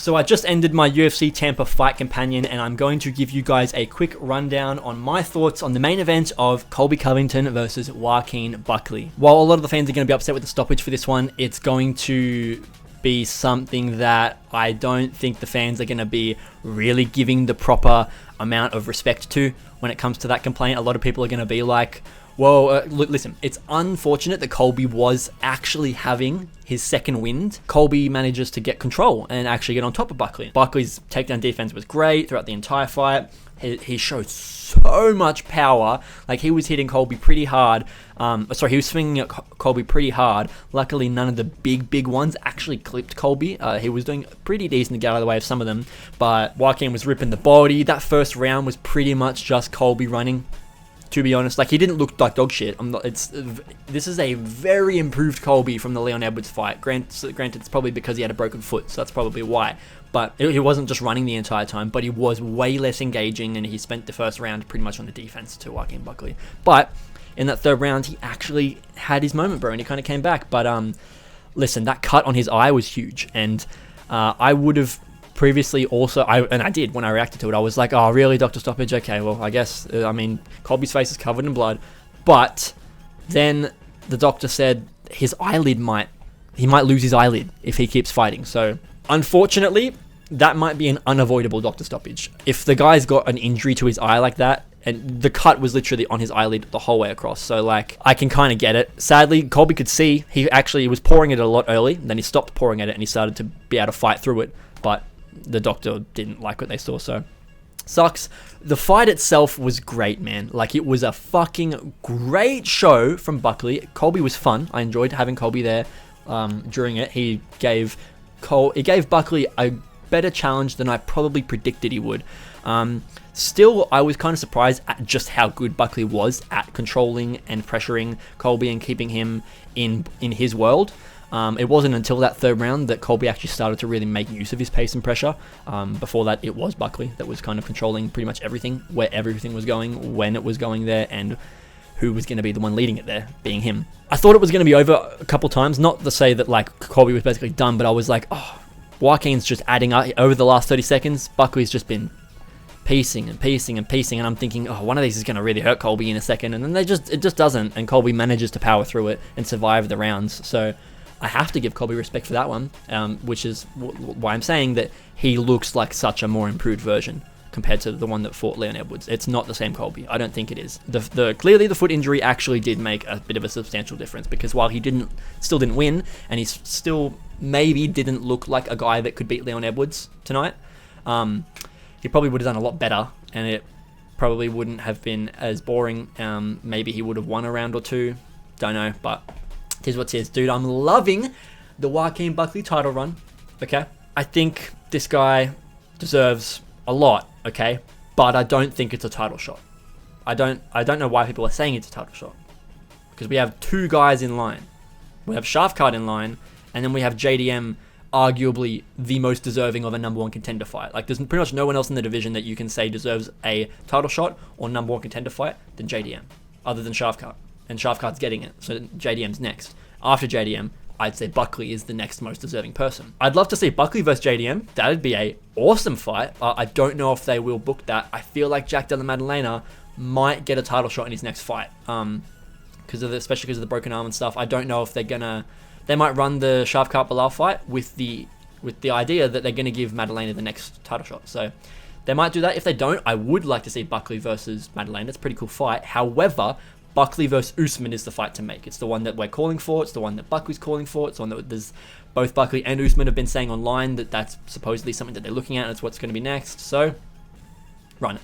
So I just ended my UFC Tampa Fight Companion, and I'm going to give you guys a quick rundown on my thoughts on the main event of Colby Covington versus Joaquin Buckley. While a lot of the fans are going to be upset with the stoppage for this one, it's going to be something that I don't think the fans are going to be really giving the proper amount of respect to when it comes to that complaint. A lot of people are going to be like, well, listen, it's unfortunate that Colby was actually having his second wind. Colby manages to get control and actually get on top of Buckley. Buckley's takedown defense was great throughout the entire fight. He showed so much power. Like, he was hitting Colby pretty hard. He was swinging at Colby pretty hard. Luckily, none of the big ones actually clipped Colby. He was doing pretty decent to get out of the way of some of them. But Joaquin was ripping the body. That first round was pretty much just Colby running. To be honest, like, he didn't look like dog shit. This is a very improved Colby from the Leon Edwards fight. Granted, it's probably because he had a broken foot, so that's probably why. But he wasn't just running the entire time, but he was way less engaging, and he spent the first round pretty much on the defense to Joaquin Buckley. But in that third round, he actually had his moment, bro, and he kind of came back. But listen, that cut on his eye was huge, and I would have previously also, I did when I reacted to it, I was like, oh really, Dr. Stoppage? Okay, well, I guess, Colby's face is covered in blood. But then the doctor said his eyelid might lose his eyelid if he keeps fighting. So unfortunately, that might be an unavoidable Dr. Stoppage. If the guy's got an injury to his eye like that, and the cut was literally on his eyelid the whole way across, so like, I can kind of get it. Sadly, Colby could see, he actually was pouring it a lot early, and then he stopped pouring at it and he started to be able to fight through it. But the doctor didn't like what they saw, so sucks. The fight itself was great, man. Like, it was a fucking great show from Buckley. Colby was fun. I enjoyed having Colby there during it. He gave Buckley a better challenge than I probably predicted he would. Still, I was kind of surprised at just how good Buckley was at controlling and pressuring Colby and keeping him in his world. It wasn't until that third round that Colby actually started to really make use of his pace and pressure. Before that, it was Buckley that was kind of controlling pretty much everything, where everything was going, when it was going there, and who was going to be the one leading it there, being him. I thought it was going to be over a couple times, not to say that like Colby was basically done, but I was like, oh, Joaquin's just adding up over the last 30 seconds. Buckley's just been piecing, and I'm thinking, oh, one of these is going to really hurt Colby in a second, and then it just doesn't, and Colby manages to power through it and survive the rounds. So I have to give Colby respect for that one, which is why I'm saying that he looks like such a more improved version compared to the one that fought Leon Edwards. It's not the same Colby. I don't think it is. Clearly the foot injury actually did make a bit of a substantial difference, because while he still didn't win, and he still maybe didn't look like a guy that could beat Leon Edwards tonight, he probably would have done a lot better, and it probably wouldn't have been as boring. Maybe he would have won a round or two. Don't know, but here's what it is, dude. I'm loving the Joaquin Buckley title run, okay? I think this guy deserves a lot, okay? But I don't think it's a title shot. I don't know why people are saying it's a title shot. Because we have two guys in line. We have Shafkat in line, and then we have JDM, arguably the most deserving of a number one contender fight. Like, there's pretty much no one else in the division that you can say deserves a title shot or number one contender fight than JDM, other than Shafkat. And Shafkat's getting it, so JDM's next. After JDM, I'd say Buckley is the next most deserving person. I'd love to see Buckley versus JDM. That'd be a awesome fight. I don't know if they will book that. I feel like Jack Della Maddalena might get a title shot in his next fight, especially because of the broken arm and stuff. I don't know if they might run the Shafkat Bilal fight with the idea that they're gonna give Maddalena the next title shot. So they might do that. If they don't, I would like to see Buckley versus Maddalena. It's a pretty cool fight. However, Buckley versus Usman is the fight to make. It's the one that we're calling for. It's the one that Buckley's calling for. It's the one that both Buckley and Usman have been saying online that that's supposedly something that they're looking at, and it's what's going to be next. So, run it.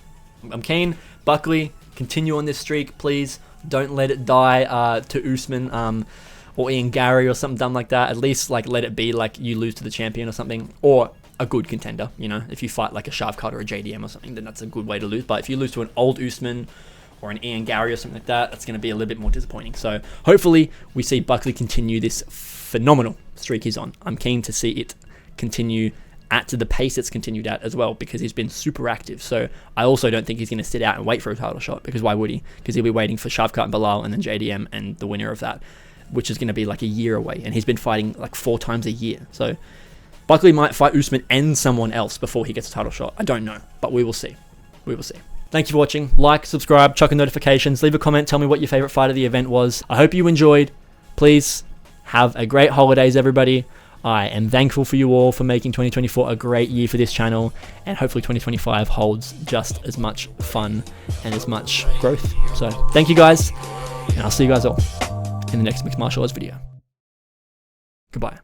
I'm keen. Buckley, continue on this streak, please. Don't let it die to Usman or Ian Gary or something dumb like that. At least like let it be like you lose to the champion or something, or a good contender. You know, if you fight like a Shafkat or a JDM or something, then that's a good way to lose. But if you lose to an old Usman or an Ian Gary or something like that, that's going to be a little bit more disappointing. So hopefully we see Buckley continue this phenomenal streak he's on. I'm keen to see it continue at the pace it's continued at as well, because he's been super active. So I also don't think he's going to sit out and wait for a title shot, because why would he? Because he'll be waiting for Shafkat and Bilal and then JDM and the winner of that, which is going to be like a year away. And he's been fighting like 4 times a year. So Buckley might fight Usman and someone else before he gets a title shot. I don't know, but we will see. We will see. Thank you for watching. Like, subscribe, chuck in notifications, leave a comment, tell me what your favorite fight of the event was. I hope you enjoyed. Please have a great holidays, everybody. I am thankful for you all for making 2024 a great year for this channel, and hopefully 2025 holds just as much fun and as much growth. So thank you guys, and I'll see you guys all in the next mixed martial arts video. Goodbye.